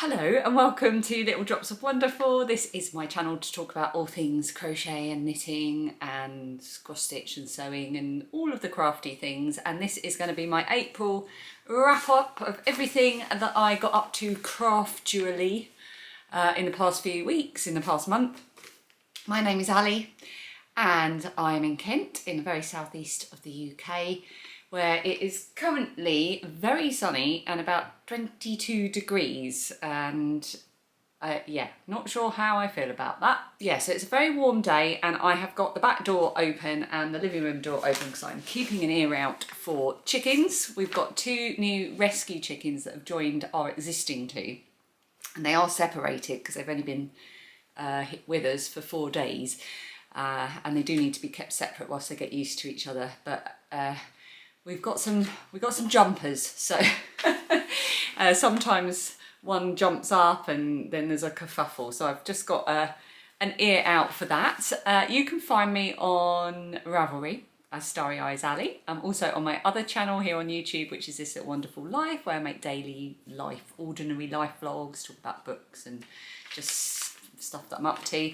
Hello and welcome to Little Drops of Wonderful. This is my channel to talk about all things crochet and knitting and cross stitch and sewing and all of the crafty things, and this is going to be my April wrap up of everything that I got up to craftually in the past few weeks, in the past month. My name is Ali and I'm in Kent in the very southeast of the UK, where it is currently very sunny and about 22 degrees, and yeah, not sure how I feel about that. Yeah, so it's a very warm day and I have got the back door open and the living room door open because I'm keeping an ear out for chickens. We've got two new rescue chickens that have joined our existing two, and they are separated because they've only been with us for 4 days, and they do need to be kept separate whilst they get used to each other, but we've got some jumpers, so sometimes one jumps up and then there's a kerfuffle, so I've just got an ear out for that. You can find me on Ravelry as Starry Eyes Ali. I'm also on my other channel here on YouTube, which is This Little Wonderful Life, where I make daily life, ordinary life vlogs, talk about books and just stuff that I'm up to.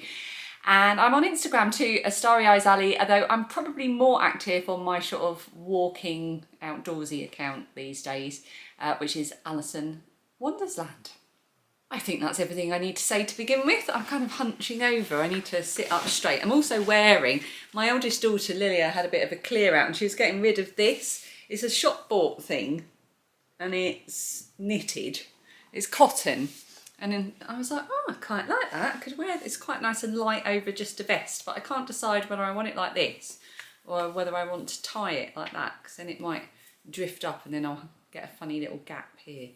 And I'm on Instagram too, as Starry Eyes Ali, although I'm probably more active on my sort of walking outdoorsy account these days, which is Alison Wondersland. I think that's everything I need to say to begin with. I'm kind of hunching over. I need to sit up straight. I'm also wearing, my eldest daughter Lilia had a bit of a clear out and she was getting rid of this. It's a shop bought thing and it's knitted. It's cotton. And then I was like, oh, I quite like that. I could wear this, quite nice and light over just a vest, but I can't decide whether I want it like this or whether I want to tie it like that, because then it might drift up and then I'll get a funny little gap here.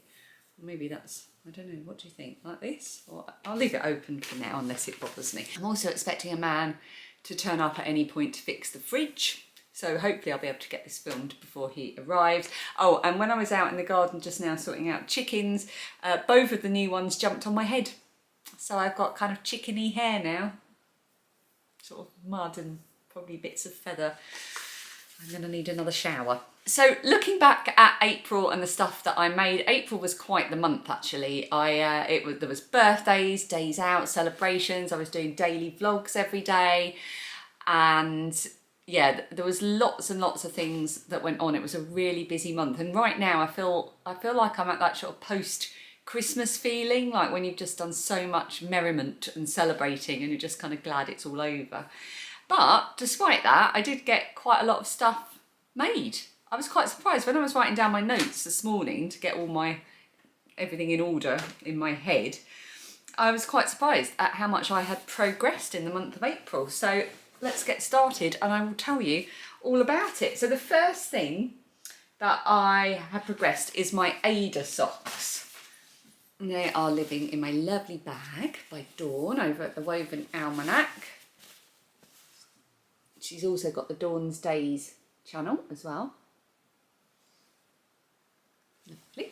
Maybe that's, I don't know, what do you think? Like this? Or I'll leave it open for now unless it bothers me. I'm also expecting a man to turn up at any point to fix the fridge. So hopefully I'll be able to get this filmed before he arrives. Oh, and when I was out in the garden just now sorting out chickens, both of the new ones jumped on my head. So I've got kind of chickeny hair now. Sort of mud and probably bits of feather. I'm going to need another shower. So looking back at April and the stuff that I made, April was quite the month actually. There was birthdays, days out, celebrations. I was doing daily vlogs every day, and yeah, there was lots and lots of things that went on. It was a really busy month, and right now I feel like I'm at that sort of post-Christmas feeling, like when you've just done so much merriment and celebrating and you're just kind of glad it's all over. But despite that, I did get quite a lot of stuff made. I was quite surprised when I was writing down my notes this morning to get all everything in order in my head. I was quite surprised at how much I had progressed in the month of April. So let's get started and I will tell you all about it. So the first thing that I have progressed is my Ada socks. They are living in my lovely bag by Dawn over at the Woven Almanac. She's also got the Dawn's Days channel as well. Lovely.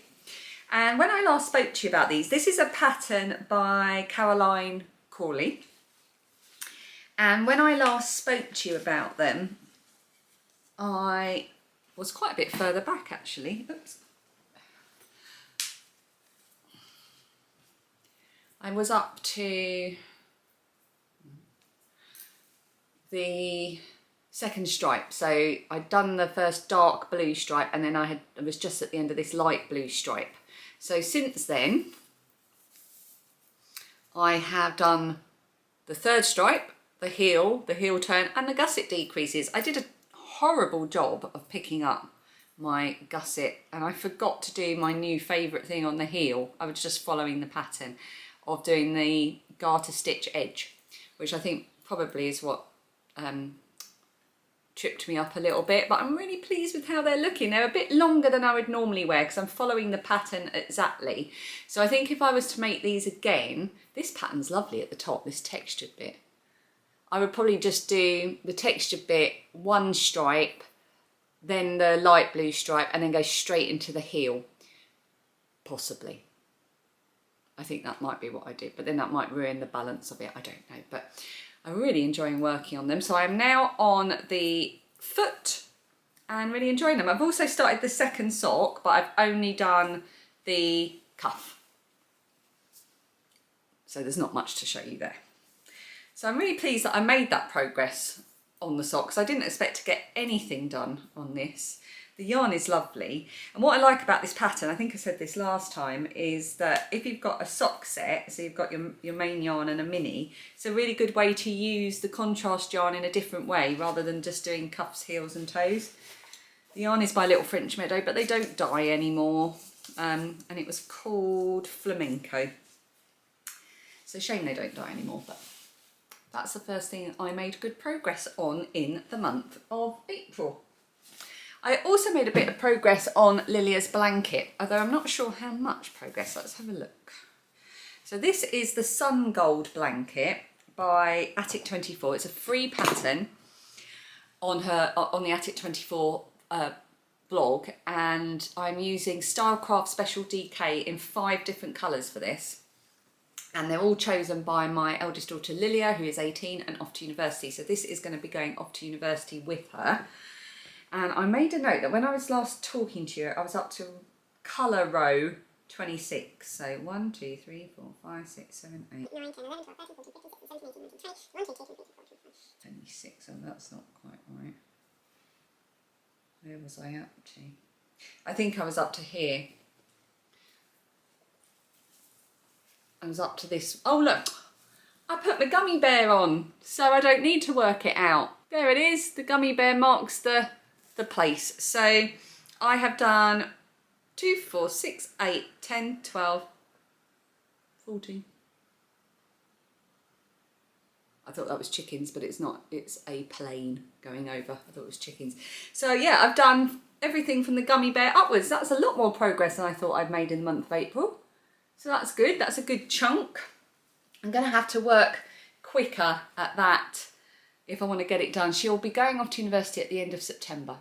And when I last spoke to you about these, this is a pattern by Caroline Corley. And when I last spoke to you about them, I was quite a bit further back actually. Oops. I was up to the second stripe. So I'd done the first dark blue stripe and then I was just at the end of this light blue stripe. So since then, I have done the third stripe, the heel turn and the gusset decreases. I did a horrible job of picking up my gusset and I forgot to do my new favourite thing on the heel. I was just following the pattern of doing the garter stitch edge, which I think probably is what tripped me up a little bit, but I'm really pleased with how they're looking. They're a bit longer than I would normally wear because I'm following the pattern exactly. So I think if I was to make these again, this pattern's lovely at the top, this textured bit. I would probably just do the textured bit, one stripe, then the light blue stripe, and then go straight into the heel, possibly. I think that might be what I do, but then that might ruin the balance of it, I don't know. But I'm really enjoying working on them. So I'm now on the foot and really enjoying them. I've also started the second sock, but I've only done the cuff. So there's not much to show you there. So I'm really pleased that I made that progress on the socks. I didn't expect to get anything done on this. The yarn is lovely. And what I like about this pattern, I think I said this last time, is that if you've got a sock set, so you've got your main yarn and a mini, it's a really good way to use the contrast yarn in a different way rather than just doing cuffs, heels and toes. The yarn is by Little French Meadow, but they don't dye anymore. And it was called Flamenco. So shame they don't dye anymore, but that's the first thing I made good progress on in the month of April. I also made a bit of progress on Lilia's blanket, although I'm not sure how much progress. Let's have a look. So this is the Sun Gold blanket by Attic24. It's a free pattern on the Attic24 blog, and I'm using Stylecraft Special DK in 5 different colours for this. And they're all chosen by my eldest daughter Lilia, who is 18 and off to university. So this is going to be going off to university with her. And I made a note that when I was last talking to you, I was up to colour row 26. So 1, 2, 3, 4, 5, 6, 7, 8, 9, 10, 11, 12, 13, 14, 15, 16, 17, 18, 19, 20, 21, 22, 23, 24, 25. 26, oh that's not quite right. Where was I up to? I think I was up to here. I was up to this. Oh look, I put my gummy bear on, so I don't need to work it out. There it is, the gummy bear marks the place. So I have done 2, 4, 6, 8, 10, 12, 14. I thought that was chickens, but it's not, it's a plane going over. I thought it was chickens. So yeah, I've done everything from the gummy bear upwards. That's a lot more progress than I thought I'd made in the month of April. So that's good, that's a good chunk. I'm gonna have to work quicker at that if I want to get it done. She'll be going off to university at the end of September.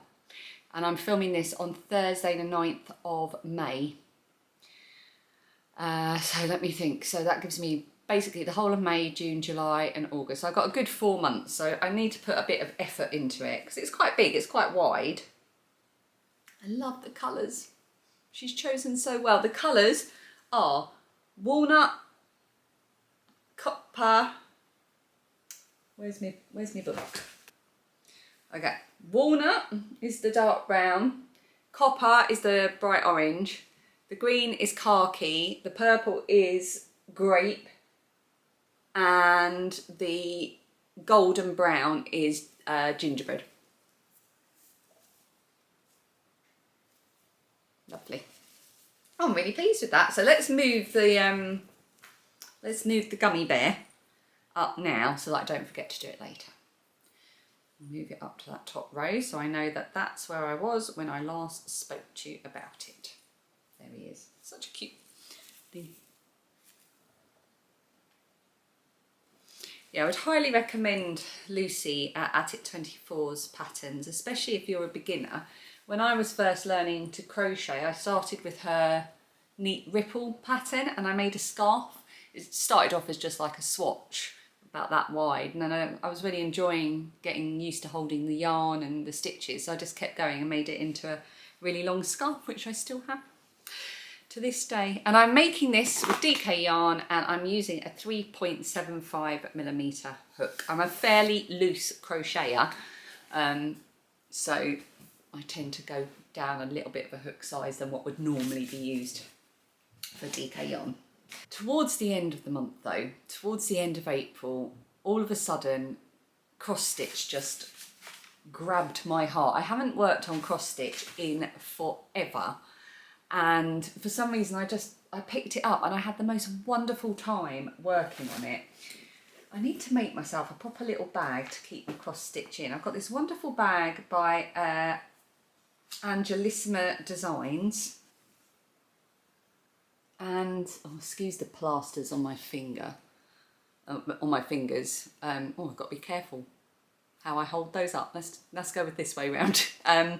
And I'm filming this on Thursday the 9th of May. So let me think. So that gives me basically the whole of May, June, July and August. So I've got a good 4 months. So I need to put a bit of effort into it because it's quite big, it's quite wide. I love the colours. She's chosen so well. The colours are walnut, copper, where's my book? Okay, walnut is the dark brown, copper is the bright orange, the green is khaki, the purple is grape, and the golden brown is gingerbread. Lovely. I'm really pleased with that. So let's move the gummy bear up now so that I don't forget to do it later. Move it up to that top row so I know that that's where I was when I last spoke to you about it. There he is. Such a cute thing. Yeah, I would highly recommend Lucy at Attic24's patterns, especially if you're a beginner. When I was first learning to crochet, I started with her neat ripple pattern and I made a scarf. It started off as just like a swatch, about that wide, and then I was really enjoying getting used to holding the yarn and the stitches, so I just kept going and made it into a really long scarf, which I still have to this day. And I'm making this with DK yarn and I'm using a 3.75mm hook. I'm a fairly loose crocheter, so I tend to go down a little bit of a hook size than what would normally be used for DK yarn. Towards the end of the month though, towards the end of April, all of a sudden cross stitch just grabbed my heart. I haven't worked on cross stitch in forever, and for some reason I picked it up and I had the most wonderful time working on it. I need to make myself a proper little bag to keep my cross stitch in. I've got this wonderful bag by Angelissima Designs. And, oh, excuse the plasters on my finger, on my fingers. Oh, I've got to be careful how I hold those up. Let's go with this way round. I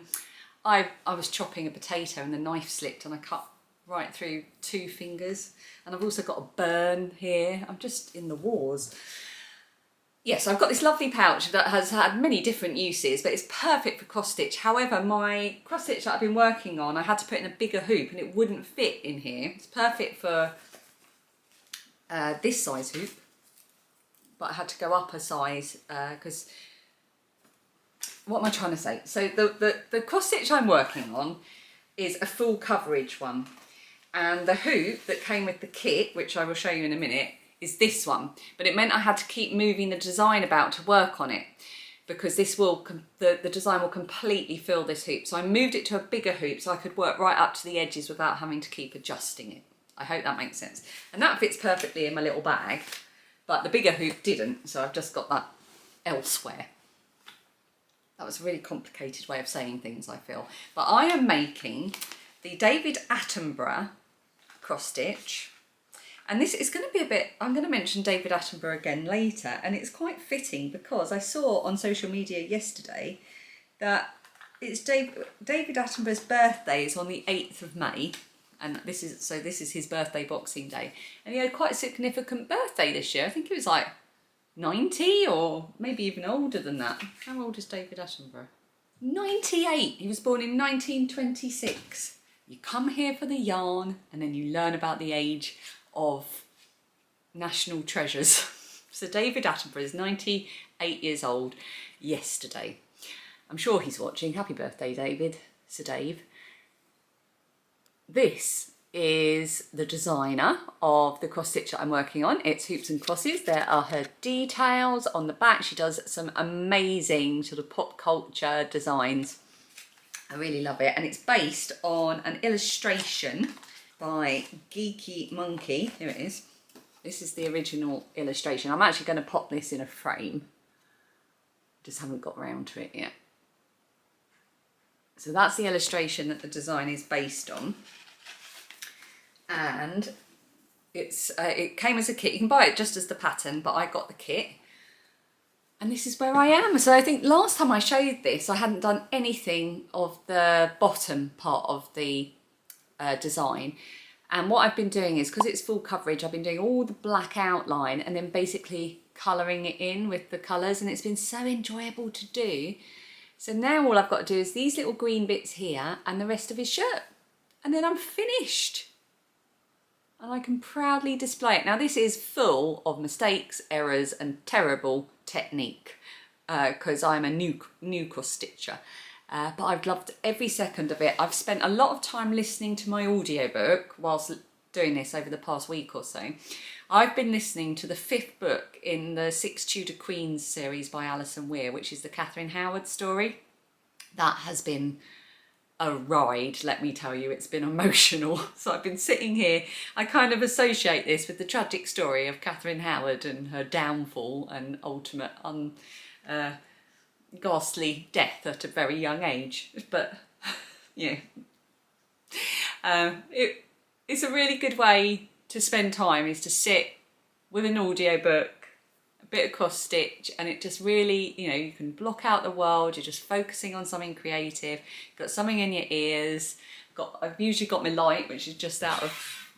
was chopping a potato and the knife slipped and I cut right through 2 fingers. And I've also got a burn here. I'm just in the wars. Yes, I've got this lovely pouch that has had many different uses, but it's perfect for cross stitch. However, my cross stitch that I've been working on, I had to put in a bigger hoop and it wouldn't fit in here. It's perfect for this size hoop, but I had to go up a size because, what am I trying to say? So the cross stitch I'm working on is a full coverage one, and the hoop that came with the kit, which I will show you in a minute, is this one. But it meant I had to keep moving the design about to work on it, because this will the design will completely fill this hoop. So I moved it to a bigger hoop so I could work right up to the edges without having to keep adjusting it. I hope that makes sense. And that fits perfectly in my little bag, but the bigger hoop didn't, so I've just got that elsewhere. That was a really complicated way of saying things, I feel. But I am making the David Attenborough cross stitch. And this is going to be a bit, I'm going to mention David Attenborough again later, and it's quite fitting because I saw on social media yesterday that it's David Attenborough's birthday is on the 8th of May, and this is his birthday, Boxing Day, and he had quite a significant birthday this year. I think it was like 90 or maybe even older than that. How old is David Attenborough? 98. He was born in 1926. You come here for the yarn and then you learn about the age of national treasures. So David Attenborough is 98 years old yesterday. I'm sure he's watching. Happy birthday, David. Sir Dave. This is the designer of the cross stitch that I'm working on. It's Hoops and Crosses. There are her details on the back. She does some amazing sort of pop culture designs. I really love it. And it's based on an illustration by Geeky Monkey. Here it is. This is the original illustration. I'm actually going to pop this in a frame. Just haven't got around to it yet. So that's the illustration that the design is based on. And it came as a kit. You can buy it just as the pattern, but I got the kit. And this is where I am. So I think last time I showed this, I hadn't done anything of the bottom part of the design. And what I've been doing is, because it's full coverage, I've been doing all the black outline and then basically colouring it in with the colours, and it's been so enjoyable to do. So now all I've got to do is these little green bits here and the rest of his shirt, and then I'm finished. And I can proudly display it. Now this is full of mistakes, errors and terrible technique because I'm a new cross stitcher. But I've loved every second of it. I've spent a lot of time listening to my audiobook whilst doing this over the past week or so. I've been listening to the 5th book in the 6 Tudor Queens series by Alison Weir, which is the Catherine Howard story. That has been a ride, let me tell you. It's been emotional. So I've been sitting here. I kind of associate this with the tragic story of Catherine Howard and her downfall and ultimate ghastly death at a very young age. But yeah, it's a really good way to spend time, is to sit with an audiobook, a bit of cross stitch, and it just really, you know, you can block out the world. You're just focusing on something creative. You've got something in your ears. I've usually got my light, which is just out of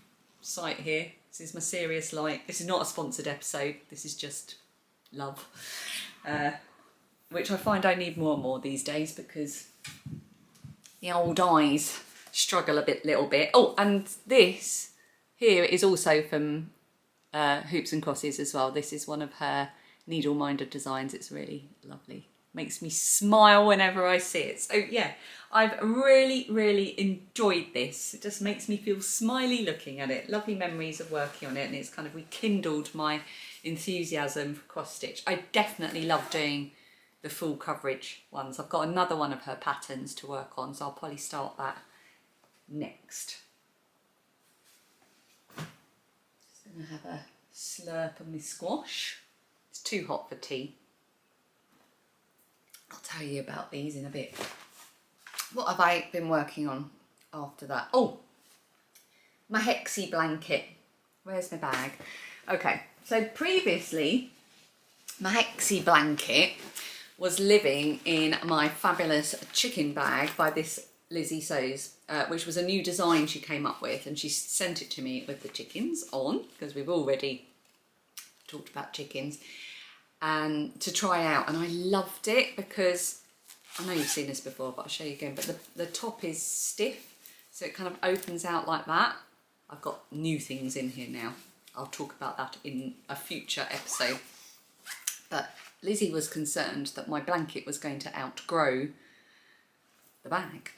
sight here. This is my serious light. This is not a sponsored episode. This is just love. Which I find I need more and more these days because the old eyes struggle a little bit. Oh, and this here is also from Hoops and Crosses as well. This is one of her needle-minded designs. It's really lovely. Makes me smile whenever I see it. So yeah, I've really enjoyed this. It just makes me feel smiley looking at it. Lovely memories of working on it, and it's kind of rekindled my enthusiasm for cross stitch. I definitely love doing the full coverage ones. I've got another one of her patterns to work on, so I'll probably start that next. Just gonna have a slurp of my squash. It's too hot for tea. I'll tell you about these in a bit. What have I been working on after that? Oh, my hexie blanket. Where's my bag? Okay, so previously my hexie blanket was living in my fabulous chicken bag by this Lizzie Sews, which was a new design she came up with, and she sent it to me with the chickens on, because we've already talked about chickens, and to try out. And I loved it because, I know you've seen this before, but I'll show you again, but the top is stiff, so it kind of opens out like that. I've got new things in here now. I'll talk about that in a future episode. But Lizzie was concerned that my blanket was going to outgrow the bag.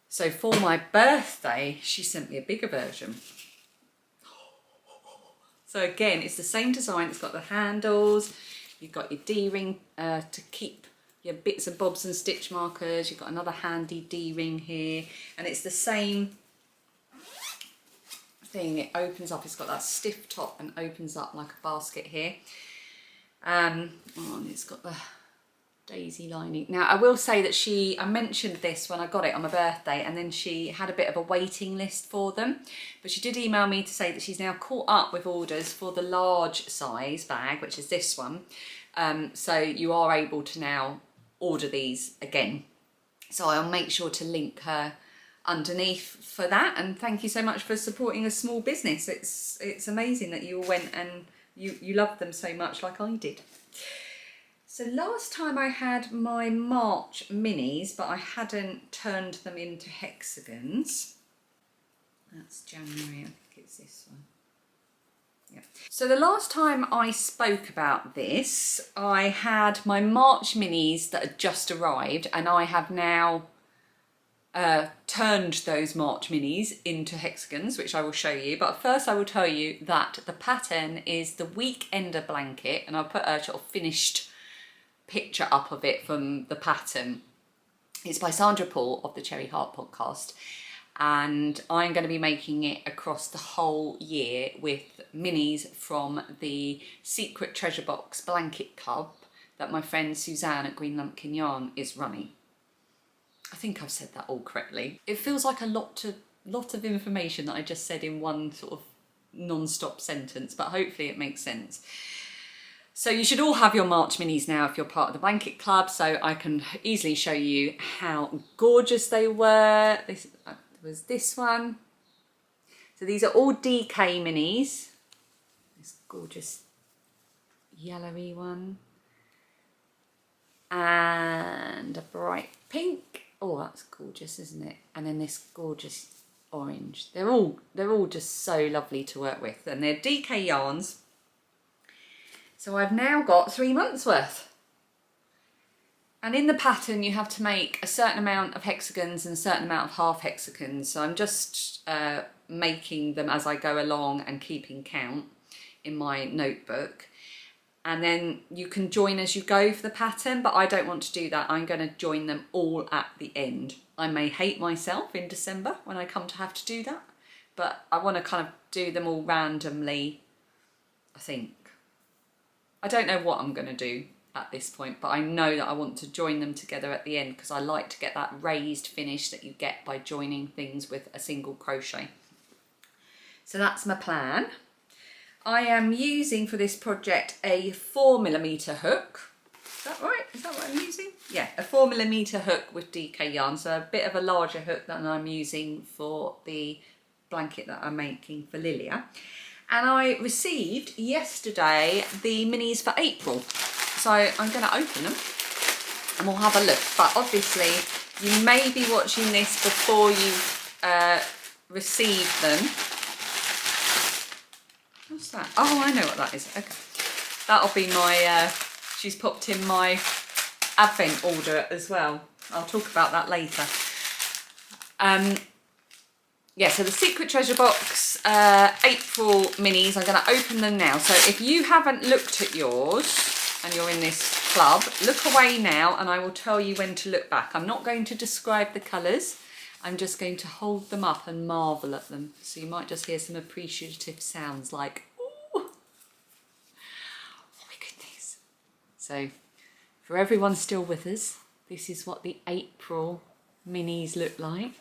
So for my birthday, she sent me a bigger version. So again, it's the same design. It's got the handles. You've got your D-ring to keep your bits and bobs and stitch markers. You've got another handy D-ring here. And it's the same thing. It opens up. It's got that stiff top and opens up like a basket here. And it's got the daisy lining. Now I will say that I mentioned this when I got it on my birthday, and then she had a bit of a waiting list for them, but she did email me to say that she's now caught up with orders for the large size bag, which is this one. So you are able to now order these again. So I'll make sure to link her underneath for that, and thank you so much for supporting a small business. It's amazing that you all went and you loved them so much like I did. So last time I had my March minis, but I hadn't turned them into hexagons. That's January, I think it's this one. Yeah. So the last time I spoke about this, I had my March minis that had just arrived, and I have now turned those March minis into hexagons, which I will show you. But first I will tell you that the pattern is the Weekender blanket, and I'll put a sort of finished picture up of it from the pattern. It's by Sandra Paul of the Cherry Heart podcast, and I'm going to be making it across the whole year with minis from the Secret Treasure Box Blanket Club that my friend Suzanne at Greenlambkin Yarn is running. I think I've said that all correctly. It feels like a lot of information that I just said in one sort of non-stop sentence, but hopefully it makes sense. So you should all have your March minis now if you're part of the blanket club, so I can easily show you how gorgeous they were. This was this one. So these are all DK minis. This gorgeous yellowy one. And a bright pink. Oh, that's gorgeous, isn't it? And then this gorgeous orange. They're all just so lovely to work with, and they're DK yarns. So I've now got 3 months worth. And in the pattern you have to make a certain amount of hexagons and a certain amount of half hexagons. So I'm just making them as I go along and keeping count in my notebook. And then you can join as you go for the pattern, but I don't want to do that. I'm going to join them all at the end. I may hate myself in December when I come to have to do that, but I want to kind of do them all randomly, I think. I don't know what I'm going to do at this point, but I know that I want to join them together at the end because I like to get that raised finish that you get by joining things with a single crochet. So that's my plan. I am using for this project a 4mm hook. Is that right? Is that what I'm using? Yeah, a 4mm hook with DK yarn, so a bit of a larger hook than I'm using for the blanket that I'm making for Lilia. And I received yesterday the minis for April. So I'm going to open them and we'll have a look. But obviously you may be watching this before you've received them. What's that? Oh, I know what that is. Okay. That'll be my, she's popped in my advent order as well. I'll talk about that later. Yeah, so the Secret Treasure Box April minis, I'm going to open them now. So if you haven't looked at yours and you're in this club, look away now and I will tell you when to look back. I'm not going to describe the colours. I'm just going to hold them up and marvel at them. So you might just hear some appreciative sounds like, ooh, oh my goodness. So for everyone still with us, this is what the April minis look like.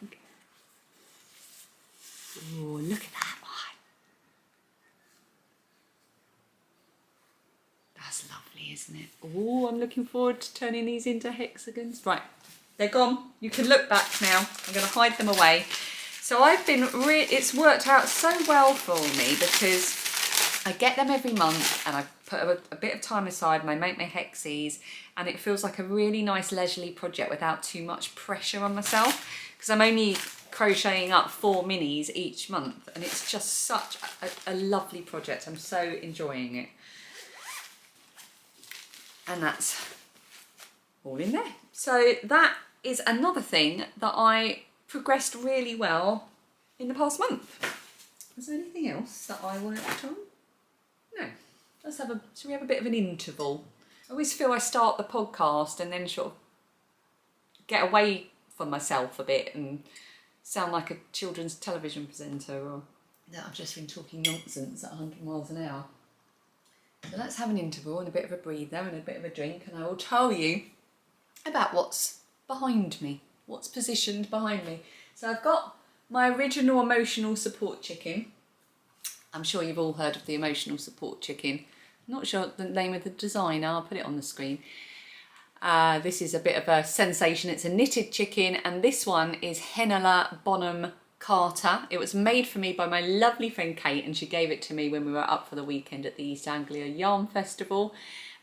Oh, look at that one. That's lovely, isn't it? Oh, I'm looking forward to turning these into hexagons. Right, they're gone. You can look back now. I'm going to hide them away. So I've been, it's worked out so well for me because I get them every month and I put a bit of time aside and I make my hexies, and it feels like a really nice leisurely project without too much pressure on myself because I'm only crocheting up 4 minis each month, and it's just such a lovely project. I'm so enjoying it. And that's all in there. So that is another thing that I progressed really well in the past month. Was there anything else that I worked on? No. Should we have a bit of an interval? I always feel I start the podcast and then sort of get away from myself a bit and sound like a children's television presenter, or that I've just been talking nonsense at 100 miles an hour. So let's have an interval and a bit of a breather and a bit of a drink, and I will tell you about what's behind me, what's positioned behind me. So I've got my original emotional support chicken. I'm sure you've all heard of the emotional support chicken. I'm not sure the name of the designer, I'll put it on the screen. This is a bit of a sensation. It's a knitted chicken, and this one is Henela Bonham Carter. It was made for me by my lovely friend Kate, and she gave it to me when we were up for the weekend at the East Anglia Yarn Festival,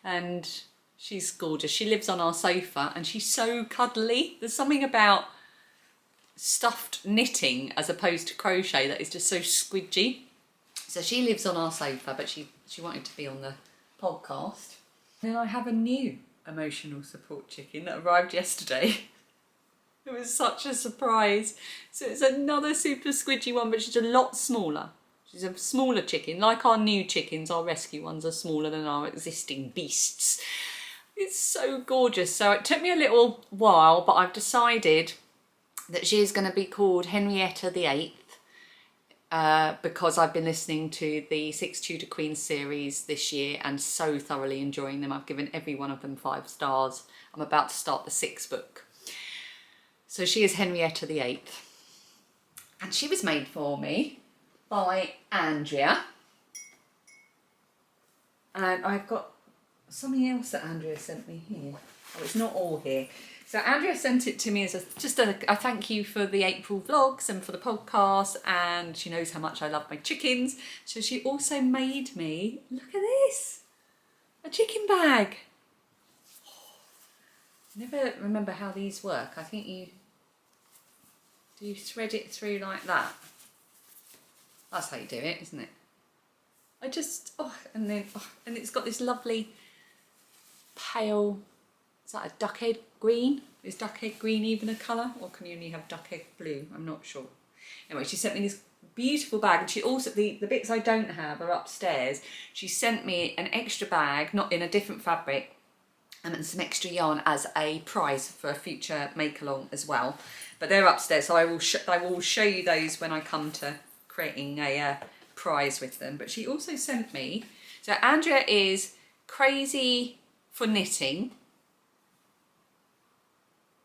and she's gorgeous. She lives on our sofa and she's so cuddly. There's something about stuffed knitting as opposed to crochet that is just so squidgy. So she lives on our sofa, but she wanted to be on the podcast. Then I have a new emotional support chicken that arrived yesterday. It was such a surprise. So it's another super squidgy one, but she's a lot smaller. She's a smaller chicken. Like our new chickens, our rescue ones are smaller than our existing beasts. It's so gorgeous. So it took me a little while, but I've decided that she is going to be called Henrietta the 8th because I've been listening to the 6 Tudor Queens series this year and so thoroughly enjoying them. I've given every one of them 5 stars. I'm about to start the 6th book. So she is Henrietta the 8th. And she was made for me by Andrea. And I've got something else that Andrea sent me here. Oh, it's not all here. So Andrea sent it to me as a thank you for the April vlogs and for the podcast, and she knows how much I love my chickens. So she also made me, look at this, a chicken bag. I never remember how these work. I think you thread it through like that. That's how you do it, isn't it? And it's got this lovely pale, is that a duck egg green? Is duck egg green even a colour, or can you only have duck egg blue? I'm not sure. Anyway, she sent me this beautiful bag, and she also, the bits I don't have are upstairs. She sent me an extra bag, not in a different fabric, and some extra yarn as a prize for a future make-along as well. But they're upstairs, so I will show you those when I come to creating a prize with them. But she also sent me, so Andrea is crazy for knitting.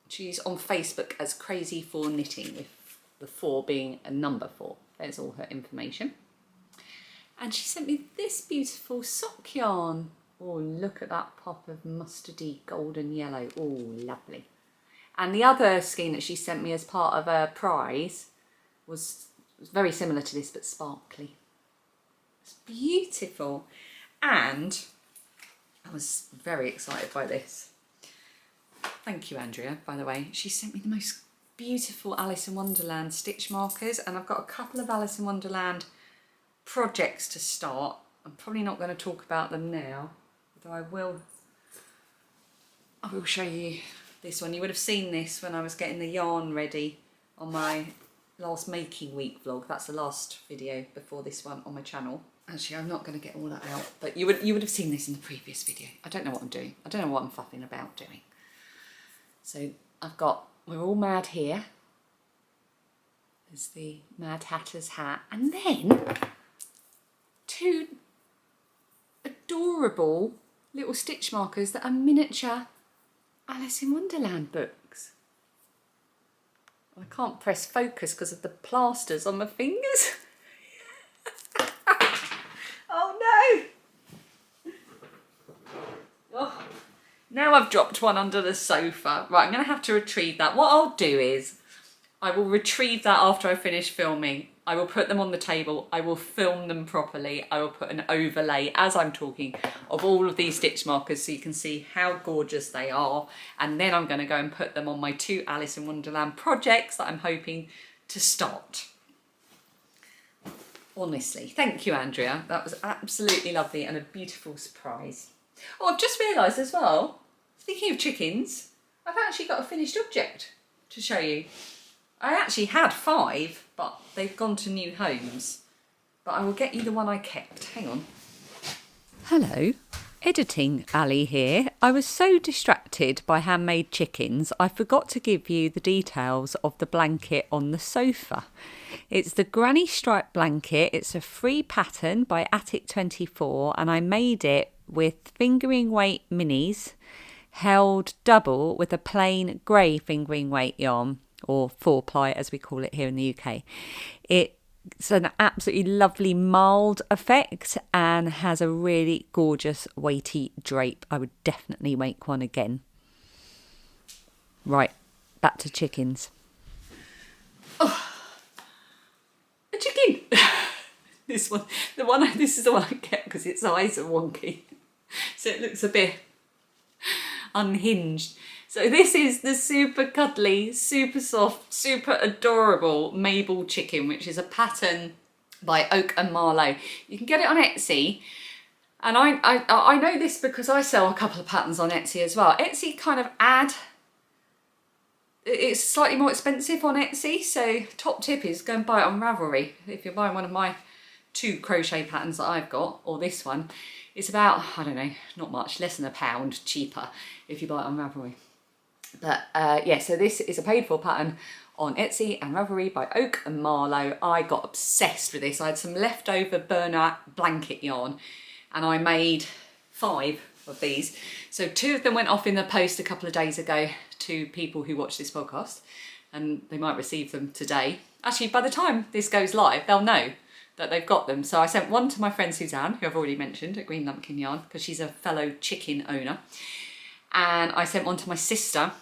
She's on Facebook as Crazy for Knitting, with the 4 being a number 4. There's all her information. And she sent me this beautiful sock yarn. Oh, look at that pop of mustardy golden yellow. Oh, lovely. And the other skein that she sent me as part of a prize was very similar to this, but sparkly. It's beautiful. And I was very excited by this. Thank you, Andrea, by the way. She sent me the most beautiful Alice in Wonderland stitch markers, and I've got a couple of Alice in Wonderland projects to start. I'm probably not going to talk about them now, although I will show you this one. You would have seen this when I was getting the yarn ready on my last making week vlog. That's the last video before this one on my channel. Actually, I'm not going to get all that out, but you would have seen this in the previous video. I don't know what I'm doing. I don't know what I'm faffing about doing. So I've got We're All Mad here. There's the Mad Hatter's hat, and then 2 adorable little stitch markers that are miniature Alice in Wonderland books. I can't press focus because of the plasters on my fingers. Oh no! Oh, now I've dropped one under the sofa. Right, I'm going to have to retrieve that. What I'll do is I will retrieve that after I finish filming. I will put them on the table. I will film them properly. I will put an overlay as I'm talking of all of these stitch markers so you can see how gorgeous they are. And then I'm going to go and put them on my 2 Alice in Wonderland projects that I'm hoping to start. Honestly, thank you, Andrea. That was absolutely lovely and a beautiful surprise. Oh, I've just realised as well, speaking of chickens, I've actually got a finished object to show you. I actually had 5, but they've gone to new homes. But I will get you the one I kept. Hang on. Hello, editing Ali here. I was so distracted by handmade chickens, I forgot to give you the details of the blanket on the sofa. It's the granny stripe blanket. It's a free pattern by Attic24, and I made it with fingering weight minis held double with a plain grey fingering weight yarn, or 4-ply as we call it here in the UK. It's an absolutely lovely mild effect and has a really gorgeous weighty drape. I would definitely make one again. Right, back to chickens. Oh, a chicken! This is the one I kept because its eyes are wonky. So it looks a bit unhinged. So this is the super cuddly, super soft, super adorable Mabel chicken, which is a pattern by Oak and Marlowe. You can get it on Etsy. And I know this because I sell a couple of patterns on Etsy as well. Etsy kind of it's slightly more expensive on Etsy. So top tip is go and buy it on Ravelry. If you're buying one of my 2 crochet patterns that I've got, or this one, it's about, I don't know, not much, less than £1 cheaper if you buy it on Ravelry. But yeah, so this is a paid for pattern on Etsy and Ravelry by Oak and Marlowe. I got obsessed with this. I had some leftover burnout blanket yarn and I made 5 of these. So 2 of them went off in the post a couple of days ago to people who watch this podcast, and they might receive them today. Actually, by the time this goes live, they'll know that they've got them. So I sent one to my friend Suzanne, who I've already mentioned at Greenlambkin Yarn, because she's a fellow chicken owner. And I sent one to my sister,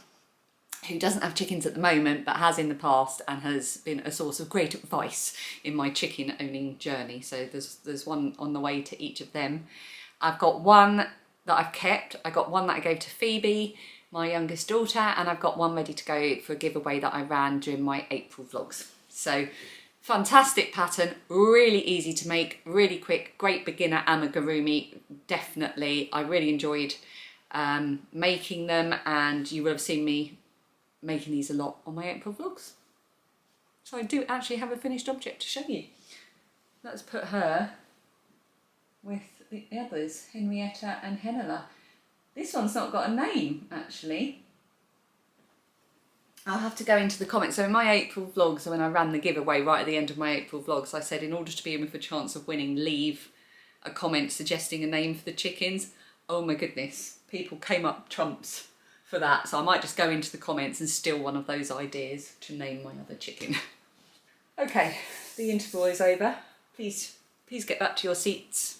who doesn't have chickens at the moment, but has in the past and has been a source of great advice in my chicken owning journey. So there's one on the way to each of them. I've got one that I've kept. I got one that I gave to Phoebe, my youngest daughter, and I've got one ready to go for a giveaway that I ran during my April vlogs. So fantastic pattern, really easy to make, really quick, great beginner amigurumi, definitely. I really enjoyed making them, and you will have seen me making these a lot on my April vlogs. So I do actually have a finished object to show you. Let's put her with the others, Henrietta and Henela. This one's not got a name, actually. I'll have to go into the comments. So in my April vlogs, when I ran the giveaway right at the end of my April vlogs, I said in order to be in with a chance of winning, leave a comment suggesting a name for the chickens. Oh my goodness, people came up trumps for that. So I might just go into the comments and steal one of those ideas to name my other chicken. Okay, the interval is over. Please get back to your seats.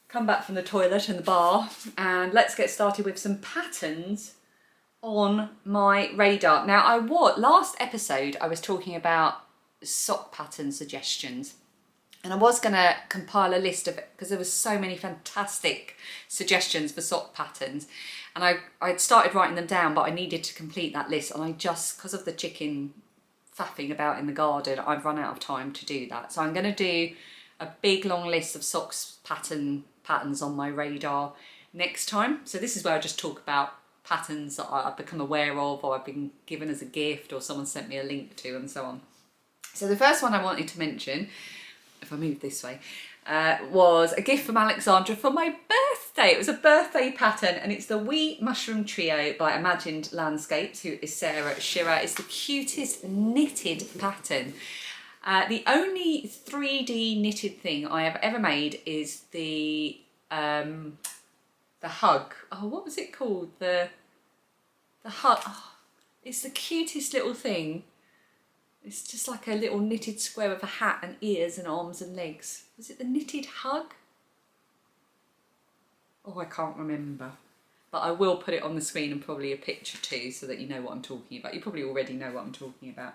Come back from the toilet and the bar, and let's get started with some patterns on my radar. Now, last episode I was talking about sock pattern suggestions, and I was going to compile a list of it because there was so many fantastic suggestions for sock patterns, and I'd started writing them down, but I needed to complete that list, and I just, because of the chicken faffing about in the garden, I've run out of time to do that. So I'm going to do a big long list of socks patterns on my radar next time. So this is where I just talk about patterns that I've become aware of, or I've been given as a gift, or someone sent me a link to, and so on. So the first one I wanted to mention, if I move this way, was a gift from Alexandra for my birthday. It was a birthday pattern, and it's the Wee Mushroom Trio by Imagined Landscapes, who is Sarah Shearer. It's the cutest knitted pattern. The only 3D knitted thing I have ever made is the hug. Oh, what was it called? The hug. Oh, it's the cutest little thing. It's just like a little knitted square with a hat and ears and arms and legs. Was it the knitted hug? Oh, I can't remember. But I will put it on the screen and probably a picture too, so that you know what I'm talking about. You probably already know what I'm talking about.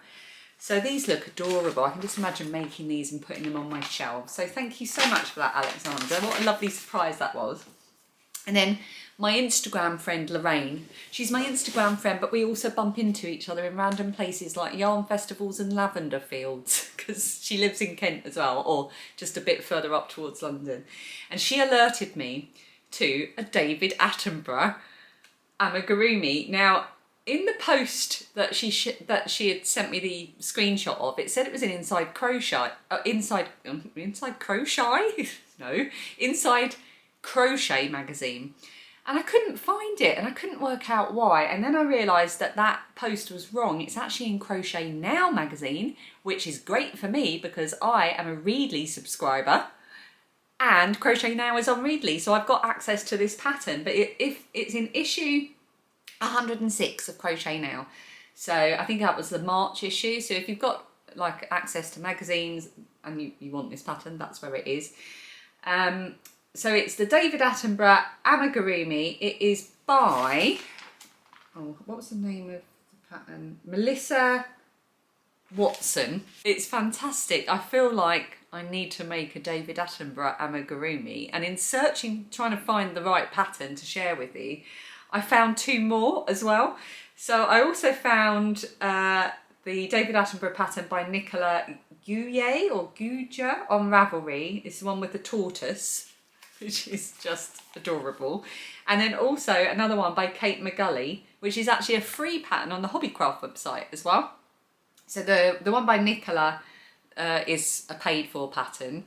So these look adorable. I can just imagine making these and putting them on my shelf. So thank you so much for that, Alexandra. What a lovely surprise that was. And then my Instagram friend Lorraine, she's my Instagram friend, but we also bump into each other in random places like yarn festivals and lavender fields, because she lives in Kent as well, or just a bit further up towards London. And she alerted me to a David Attenborough amigurumi. Now, in the post that she had sent me the screenshot of, it said it was an inside crochet, inside crochet magazine, and I couldn't find it and I couldn't work out why. And then I realised that that post was wrong. It's actually in Crochet Now magazine, which is great for me because I am a Readly subscriber and Crochet Now is on Readly, so I've got access to this pattern. But if it's in issue 106 of Crochet Now, so I think that was the March issue. So if you've got like access to magazines and you want this pattern, that's where it is. So it's the David Attenborough amigurumi. It is by, oh, what was the name of the pattern? Melissa Watson. It's fantastic. I feel like I need to make a David Attenborough amigurumi, and in searching, trying to find the right pattern to share with you, I found 2 more as well. So I also found the David Attenborough pattern by Nicola Guye or Guja on Ravelry. It's the one with the tortoise, which is just adorable. And then also another one by Kate McGully, which is actually a free pattern on the Hobbycraft website as well. So the one by Nicola is a paid for pattern.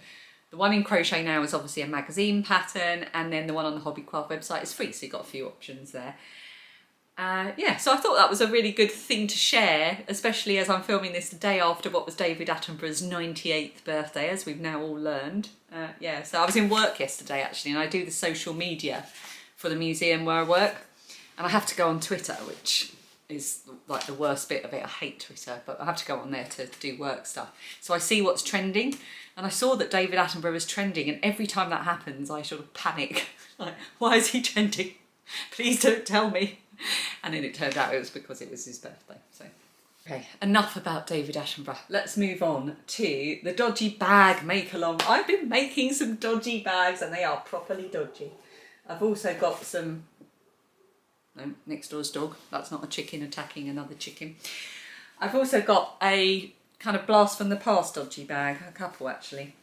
The one in Crochet Now is obviously a magazine pattern, and then the one on the Hobbycraft website is free, so you've got a few options there. Yeah, so I thought that was a really good thing to share, especially as I'm filming this the day after what was David Attenborough's 98th birthday, as we've now all learned. Yeah, so I was in work yesterday actually, and I do the social media for the museum where I work, and I have to go on Twitter, which is like the worst bit of it. I hate Twitter, but I have to go on there to do work stuff. So I see what's trending, and I saw that David Attenborough is trending, and every time that happens I sort of panic. Like, why is he trending? Please don't tell me. And then it turned out it was because it was his birthday. So, okay, enough about David Attenborough. Let's move on to the Dodgy Bag Make-Along. I've been making some dodgy bags and they are properly dodgy. I've also got some... No, next door's dog. That's not a chicken attacking another chicken. I've also got a kind of blast from the past dodgy bag, a couple actually.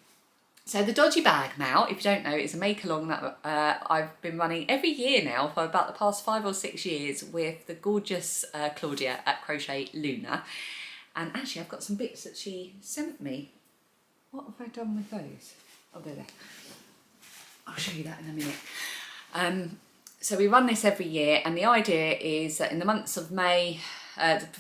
So the Dodgy Bag MAL, if you don't know, is a make-along that I've been running every year now for about the past 5 or 6 years with the gorgeous Claudia at Crochet Luna. And actually I've got some bits that she sent me. What have I done with those? Oh, they're there. I'll show you that in a minute. So we run this every year, and the idea is that in the months of May,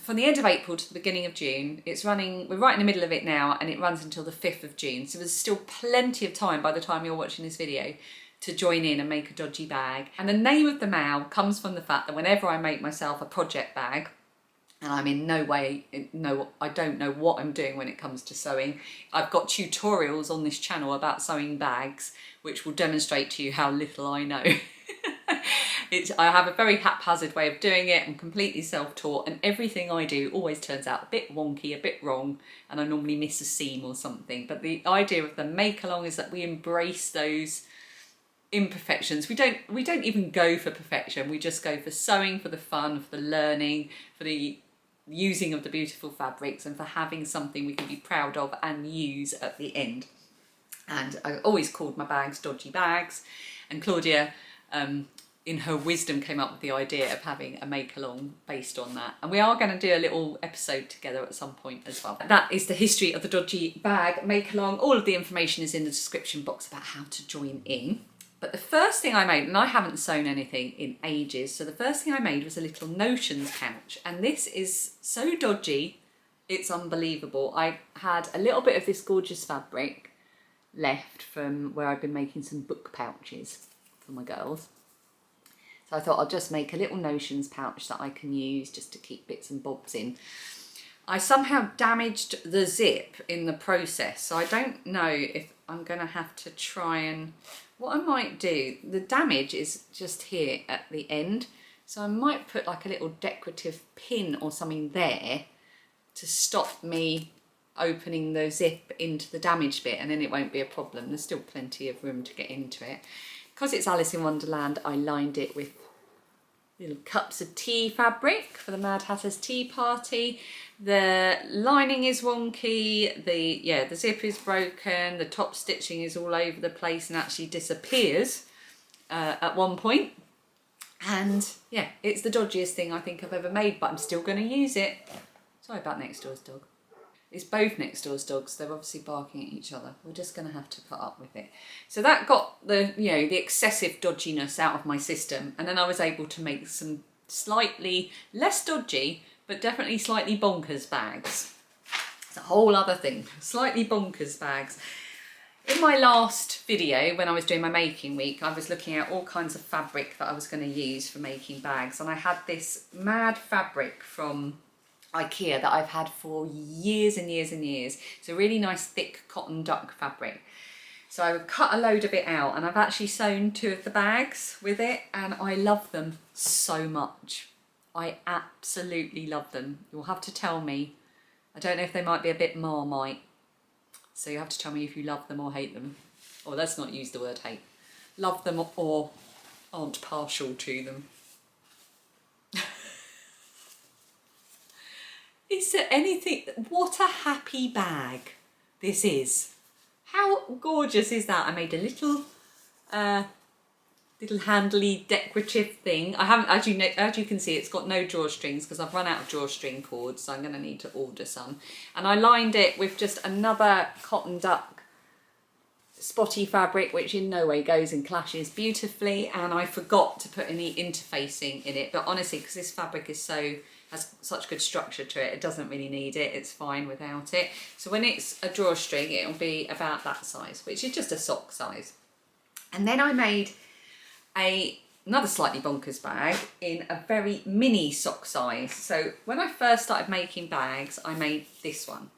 from the end of April to the beginning of June, it's running, we're right in the middle of it now, and it runs until the 5th of June. So there's still plenty of time by the time you're watching this video to join in and make a dodgy bag. And the name of the MAL comes from the fact that whenever I make myself a project bag, and I'm in no way, I don't know what I'm doing when it comes to sewing. I've got tutorials on this channel about sewing bags, which will demonstrate to you how little I know. I have a very haphazard way of doing it. I'm completely self-taught, and everything I do always turns out a bit wonky, a bit wrong, and I normally miss a seam or something. But the idea of the make-along is that we embrace those imperfections. We don't even go for perfection. We just go for sewing, for the fun, for the learning, for the using of the beautiful fabrics, and for having something we can be proud of and use at the end. And I always called my bags dodgy bags, and Claudia in her wisdom came up with the idea of having a make-along based on that. And we are going to do a little episode together at some point as well. That is the history of the Dodgy Bag make-along. All of the information is in the description box about how to join in. But the first thing I made, and I haven't sewn anything in ages, so the first thing I made was a little notions pouch. And this is so dodgy, it's unbelievable. I had a little bit of this gorgeous fabric left from where I've been making some book pouches for my girls. So I thought I'll just make a little notions pouch that I can use just to keep bits and bobs in. I somehow damaged the zip in the process, so I don't know if I'm going to have to try and... What I might do, the damage is just here at the end, so I might put like a little decorative pin or something there to stop me opening the zip into the damaged bit, and then it won't be a problem. There's still plenty of room to get into it. Because it's Alice in Wonderland, I lined it with little cups of tea fabric for the Mad Hatter's tea party. The lining is wonky, the zip is broken, the top stitching is all over the place and actually disappears at one point. And yeah, it's the dodgiest thing I think I've ever made, but I'm still going to use it. Sorry about next door's dog. It's both next door's dogs. They're obviously barking at each other. We're just going to have to put up with it. So that got the, the excessive dodginess out of my system. And then I was able to make some slightly less dodgy, but definitely slightly bonkers bags. It's a whole other thing. Slightly bonkers bags. In my last video, when I was doing my making week, I was looking at all kinds of fabric that I was going to use for making bags. And I had this mad fabric from IKEA that I've had for years and years and years. It's a really nice thick cotton duck fabric. So I would cut a load of it out, and I've actually sewn 2 of the bags with it, and I love them so much. I absolutely love them. You'll have to tell me. I don't know if they might be a bit Marmite. So you have to tell me if you love them or hate them. Or let's not use the word hate. Love them or aren't partial to them. Is there anything? What a happy bag this is. How gorgeous is that? I made a little handly decorative thing. I haven't, as you can see, it's got no drawstrings because I've run out of drawstring cords, so I'm going to need to order some. And I lined it with just another cotton duck spotty fabric, which in no way goes and clashes beautifully. And I forgot to put any interfacing in it, but honestly, because this fabric is has such good structure to it, it doesn't really need it. It's fine without it. So when it's a drawstring, it'll be about that size, which is just a sock size. And then I made another slightly bonkers bag in a very mini sock size. So when I first started making bags, I made this one.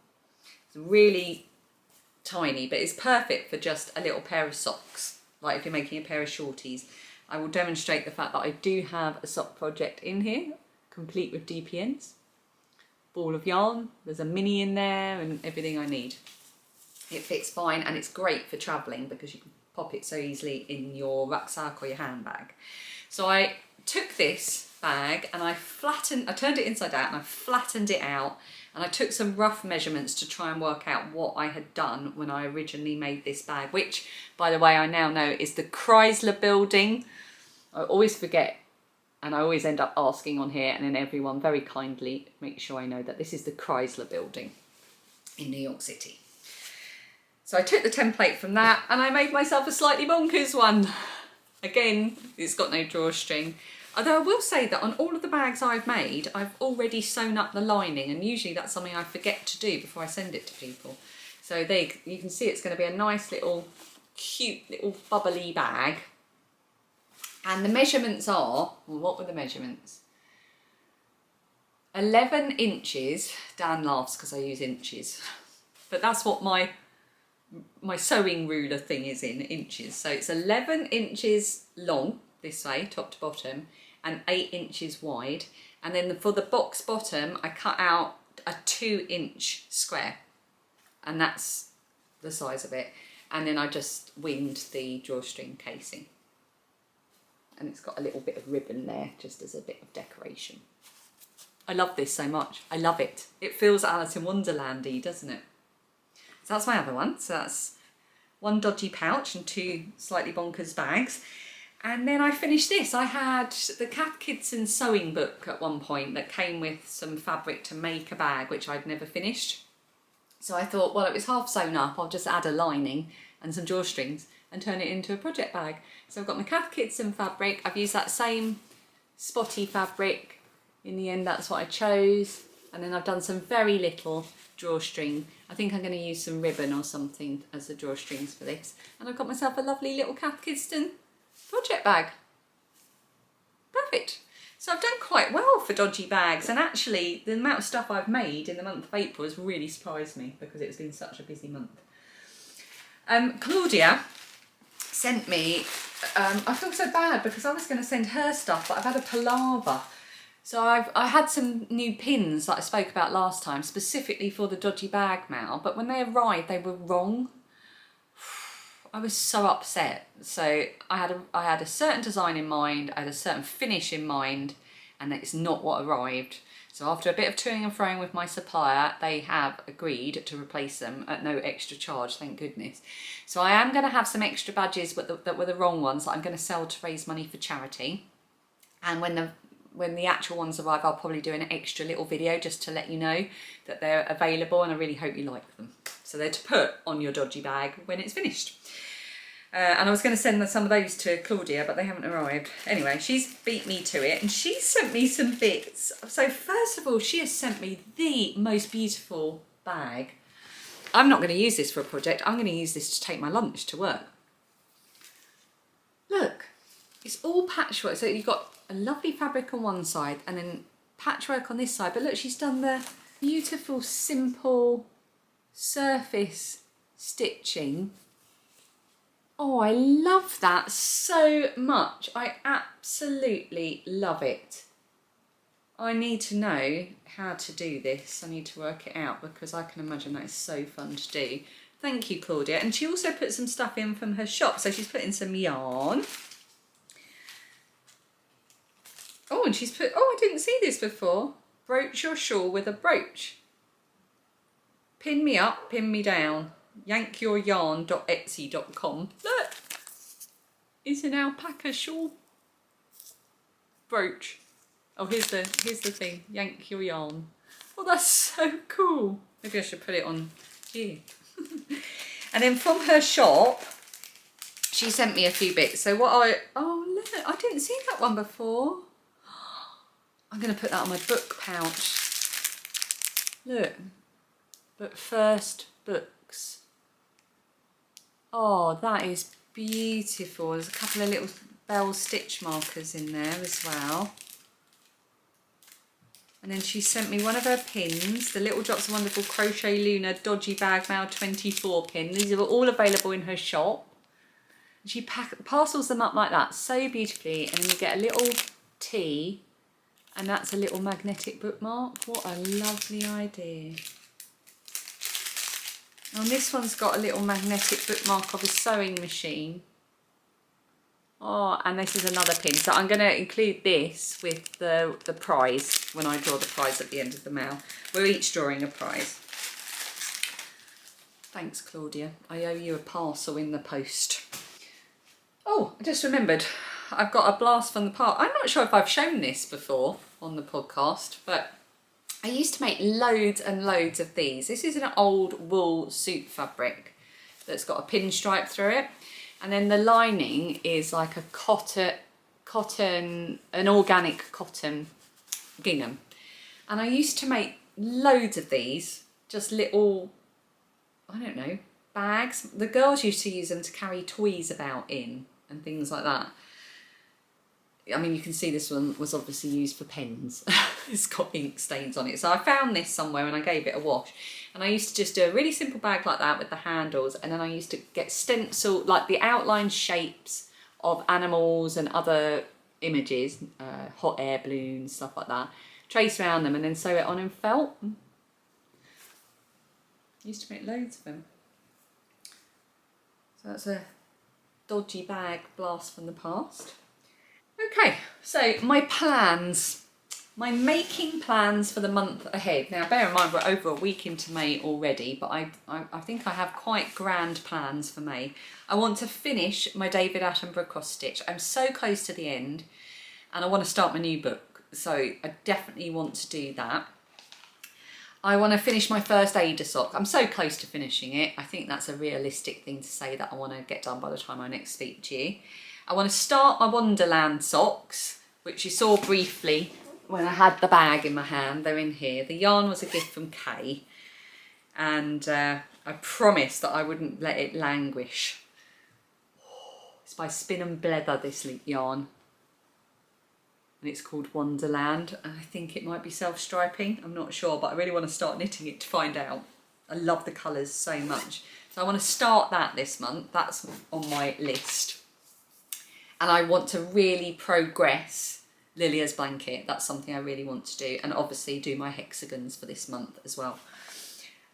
It's really tiny, but it's perfect for just a little pair of socks, like if you're making a pair of shorties. I will demonstrate the fact that I do have a sock project in here, complete with DPNs, ball of yarn, there's a mini in there and everything I need. It fits fine and it's great for travelling because you can pop it so easily in your rucksack or your handbag. So I took this bag and I turned it inside out and I flattened it out, and I took some rough measurements to try and work out what I had done when I originally made this bag, which, by the way, I now know is the Chrysler Building. I always forget, and I always end up asking on here, and then everyone very kindly makes sure I know that this is the Chrysler Building in New York City. So I took the template from that and I made myself a slightly bonkers one. Again, it's got no drawstring. Although I will say that on all of the bags I've made, I've already sewn up the lining, and usually that's something I forget to do before I send it to people. So there, you can see it's going to be a nice little, cute little bubbly bag. And the measurements are, well, what were the measurements? 11 inches, Dan laughs because I use inches, but that's what my sewing ruler thing is in inches. So it's 11 inches long this way, top to bottom, and 8 inches wide. And then for the box bottom, I cut out a 2-inch square, and that's the size of it. And then I just winged the drawstring casing. And it's got a little bit of ribbon there, just as a bit of decoration. I love this so much. I love it. It feels Alice in Wonderland-y, doesn't it? So that's my other one. So that's 1 dodgy pouch and 2 slightly bonkers bags. And then I finished this. I had the Kath Kidson sewing book at one point that came with some fabric to make a bag, which I'd never finished. So I thought, well, it was half sewn up, I'll just add a lining and some drawstrings and turn it into a project bag. So I've got my Kath Kidson fabric. I've used that same spotty fabric. In the end, that's what I chose. And then I've done some very little drawstring. I think I'm going to use some ribbon or something as the drawstrings for this. And I've got myself a lovely little Kath Kidson project bag. Perfect. So I've done quite well for dodgy bags, and actually the amount of stuff I've made in the month of April has really surprised me because it's been such a busy month. Claudia sent me, I feel so bad because I was going to send her stuff, but I've had a palaver. So I had some new pins that I spoke about last time, specifically for the Dodgy Bag MAL, but when they arrived they were wrong. I was so upset. So I had a certain design in mind, I had a certain finish in mind, and it's not what arrived. So after a bit of toing and froing with my supplier, they have agreed to replace them at no extra charge, thank goodness. So I am going to have some extra badges that were the wrong ones that I'm going to sell to raise money for charity. And when the actual ones arrive, I'll probably do an extra little video just to let you know that they're available, and I really hope you like them. So they're to put on your dodgy bag when it's finished. And I was going to send some of those to Claudia, but they haven't arrived. Anyway, she's beat me to it, and she sent me some bits. So first of all, she has sent me the most beautiful bag. I'm not going to use this for a project. I'm going to use this to take my lunch to work. Look, it's all patchwork. So you've got a lovely fabric on one side and then patchwork on this side. But look, she's done the beautiful, simple surface stitching. Oh, I love that so much. I absolutely love it. I need to know how to do this. I need to work it out because I can imagine that is so fun to do. Thank you, Claudia. And she also put some stuff in from her shop. So she's put in some yarn. Oh, and she's put, oh, I didn't see this before. Brooch your shawl with a brooch. Pin me up, pin me down. Yankyouryarn.etsy.com. Look, it's an alpaca shawl brooch. Oh, here's the thing. Yank your yarn. Oh, that's so cool. Maybe I should put it on here. And then from her shop, she sent me a few bits. So oh look, I didn't see that one before. I'm going to put that on my book pouch. Look, but first books. Oh, that is beautiful. There's a couple of little bell stitch markers in there as well. And then she sent me one of her pins, the Little Drops of Wonderful Crochet Luna Dodgy Bag MAL 24 pin. These are all available in her shop. She parcels them up like that so beautifully, and then you get a little T, and that's a little magnetic bookmark. What a lovely idea. And this one's got a little magnetic bookmark of a sewing machine. Oh, and this is another pin. So I'm going to include this with the prize when I draw the prize at the end of the mail. We're each drawing a prize. Thanks, Claudia. I owe you a parcel in the post. Oh, I just remembered. I've got a blast from the past. I'm not sure if I've shown this before on the podcast, but I used to make loads and loads of these. This is an old wool suit fabric that's got a pinstripe through it. And then the lining is like a an organic cotton gingham. And I used to make loads of these, just little, I don't know, bags. The girls used to use them to carry toys about in and things like that. I mean, you can see this one was obviously used for pens. It's got ink stains on it. So I found this somewhere and I gave it a wash. And I used to just do a really simple bag like that with the handles. And then I used to get stencil, like the outline shapes of animals and other images, hot air balloons, stuff like that. Trace around them and then sew it on in felt. Used to make loads of them. So that's a dodgy bag blast from the past. Okay, so my making plans for the month ahead. Now, bear in mind we're over a week into May already, but I think I have quite grand plans for May. I want to finish my David Attenborough cross stitch. I'm so close to the end, and I want to start my new book, so I definitely want to do that. I want to finish my first Ada sock. I'm so close to finishing it. I think that's a realistic thing to say that I want to get done by the time I next speak to you. I want to start my Wonderland socks, which you saw briefly when I had the bag in my hand. They're in here. The yarn was a gift from Kay, and I promised that I wouldn't let it languish. It's by Spin and Blether, this yarn, and it's called Wonderland. And I think it might be self-striping. I'm not sure, but I really want to start knitting it to find out. I love the colours so much. So I want to start that this month. That's on my list. And I want to really progress Lilia's blanket. That's something I really want to do. And obviously do my hexagons for this month as well.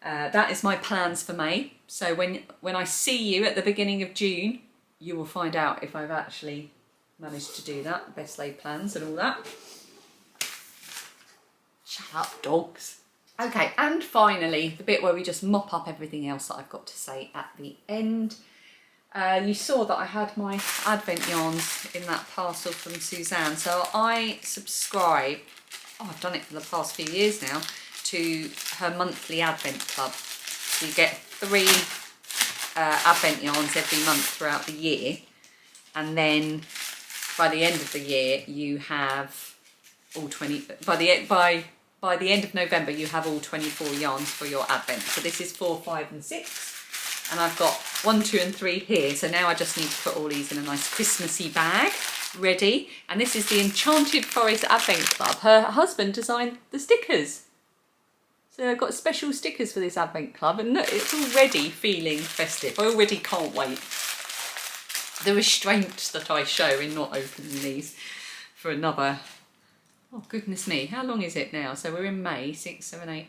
that is my plans for May. So when I see you at the beginning of June, you will find out if I've actually managed to do that. Best laid plans and all that. Shut up, dogs. Okay, and finally, the bit where we just mop up everything else that I've got to say at the end. You saw that I had my advent yarns in that parcel from Suzanne. So I subscribe, I've done it for the past few years now, to her monthly advent club. So you get 3 advent yarns every month throughout the year. And then by the end of the year, you have all 20, by the end of November, you have all 24 yarns for your advent. So this is 4, 5 and 6. And I've got 1, 2 and 3 here. So now I just need to put all these in a nice Christmassy bag, ready. And this is the Enchanted Forest Advent Club. Her husband designed the stickers. So I've got special stickers for this advent club, and look, it's already feeling festive. I already can't wait. The restraint that I show in not opening these for another, oh goodness me, how long is it now? So we're in May, 6, 7, 8,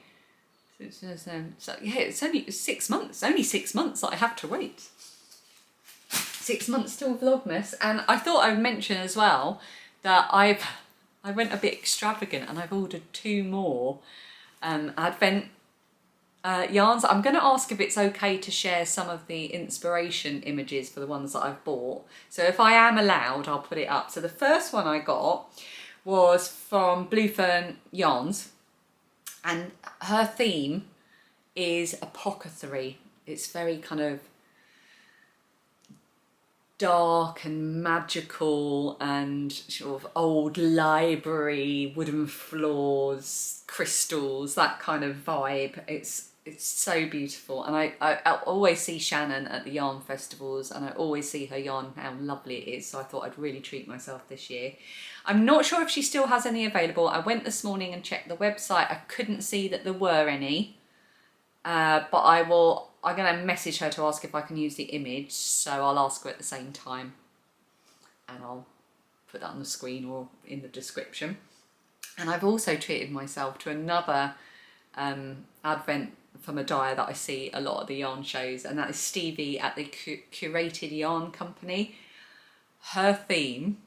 6, 7, 7. So yeah, it's only 6 months, only 6 months that I have to wait. 6 months till Vlogmas. And I thought I'd mention as well that I went a bit extravagant and I've ordered 2 more advent yarns. I'm going to ask if it's okay to share some of the inspiration images for the ones that I've bought. So if I am allowed, I'll put it up. So the first one I got was from Blue Fern Yarns, and her theme is apothecary. It's very kind of dark and magical and sort of old library, wooden floors, crystals, that kind of vibe. It's so beautiful, and I always see Shannon at the yarn festivals, and I always see her yarn how lovely it is, so I thought I'd really treat myself this year. I'm not sure if she still has any available. I went this morning and checked the website. I couldn't see that there were any, but I'm going to message her to ask if I can use the image, so I'll ask her at the same time, and I'll put that on the screen or in the description. And I've also treated myself to another advent from a dyer that I see a lot of the yarn shows, and that is Stevie at the Curated Yarn Company. Her theme,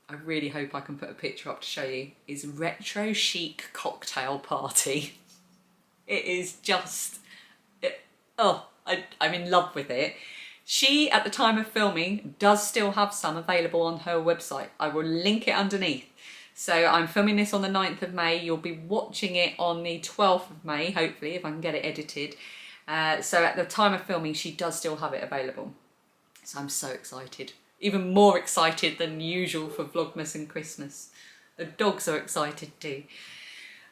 I really hope I can put a picture up to show you, is Retro Chic Cocktail Party. It is just, I'm in love with it. She, at the time of filming, does still have some available on her website. I will link it underneath. So I'm filming this on the 9th of May. You'll be watching it on the 12th of May, hopefully, if I can get it edited. So at the time of filming, she does still have it available. So I'm so excited. Even more excited than usual for Vlogmas and Christmas. The dogs are excited too.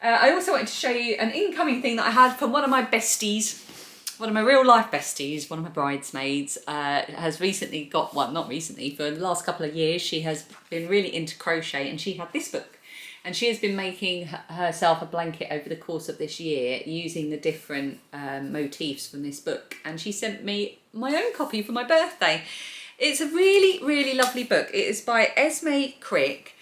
I also wanted to show you an incoming thing that I had from one of my besties. One of my real life besties, one of my bridesmaids, has recently got, well, not recently, for the last couple of years, she has been really into crochet, and she had this book. And she has been making herself a blanket over the course of this year using the different motifs from this book. And she sent me my own copy for my birthday. It's a really, really lovely book. It is by Esme Crick.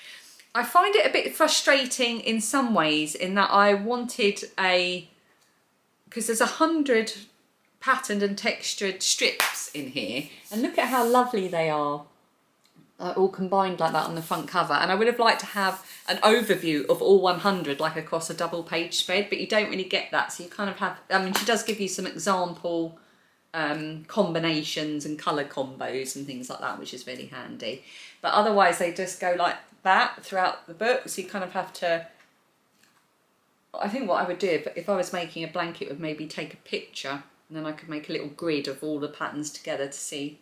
I find it a bit frustrating in some ways in that I wanted because there's 100 patterned and textured strips in here, and look at how lovely they are, all combined like that on the front cover. And I would have liked to have an overview of all 100 like across a double page spread, but you don't really get that, so you kind of have, I mean, she does give you some example combinations and colour combos and things like that, which is really handy, but otherwise they just go like that throughout the book, so you kind of have to, I think what I would do if I was making a blanket would maybe take a picture, and then I could make a little grid of all the patterns together to see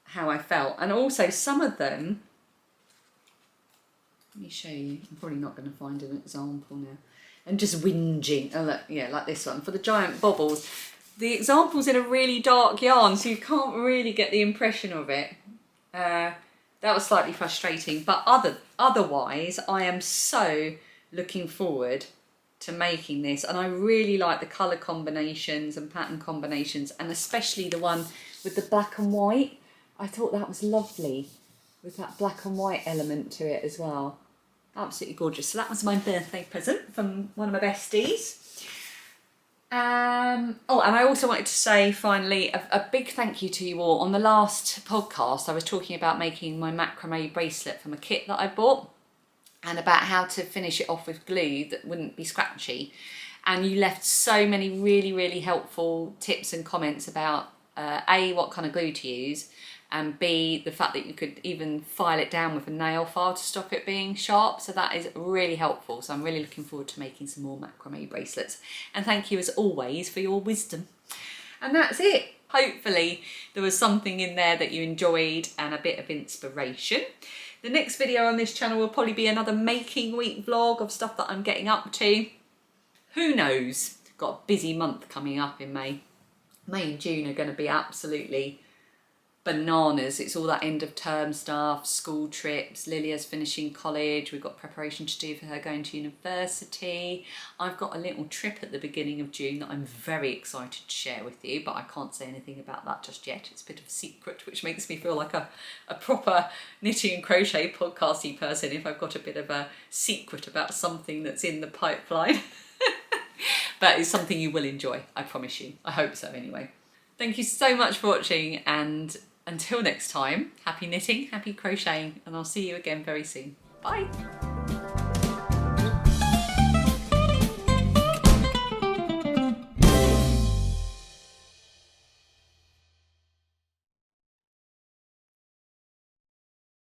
how I felt. And also some of them, let me show you, I'm probably not going to find an example now. And just whinging, oh look, yeah, like this one, for the giant bobbles. The example's in a really dark yarn, so you can't really get the impression of it. That was slightly frustrating, but otherwise, I am so looking forward to making this, and I really like the colour combinations and pattern combinations, and especially the one with the black and white. I thought that was lovely with that black and white element to it as well. Absolutely gorgeous. So that was my birthday present from one of my besties. Oh, and I also wanted to say finally a big thank you to you all. On the last podcast I was talking about making my macrame bracelet from a kit that I bought and about how to finish it off with glue that wouldn't be scratchy, and you left so many really helpful tips and comments about A, what kind of glue to use, and B, the fact that you could even file it down with a nail file to stop it being sharp. So that is really helpful. So I'm really looking forward to making some more macrame bracelets. And thank you as always for your wisdom. And that's it. Hopefully there was something in there that you enjoyed and a bit of inspiration. The next video on this channel will probably be another making week vlog of stuff that I'm getting up to. Who knows? Got a busy month coming up in May. May and June are going to be absolutely bananas. It's all that end of term stuff, school trips, Lilia's finishing college, we've got preparation to do for her going to university. I've got a little trip at the beginning of June that I'm very excited to share with you, but I can't say anything about that just yet. It's a bit of a secret, which makes me feel like a proper knitting and crochet podcasty person if I've got a bit of a secret about something that's in the pipeline. But it's something you will enjoy, I promise you. I hope so anyway. Thank you so much for watching, and until next time, happy knitting, happy crocheting, and I'll see you again very soon. Bye.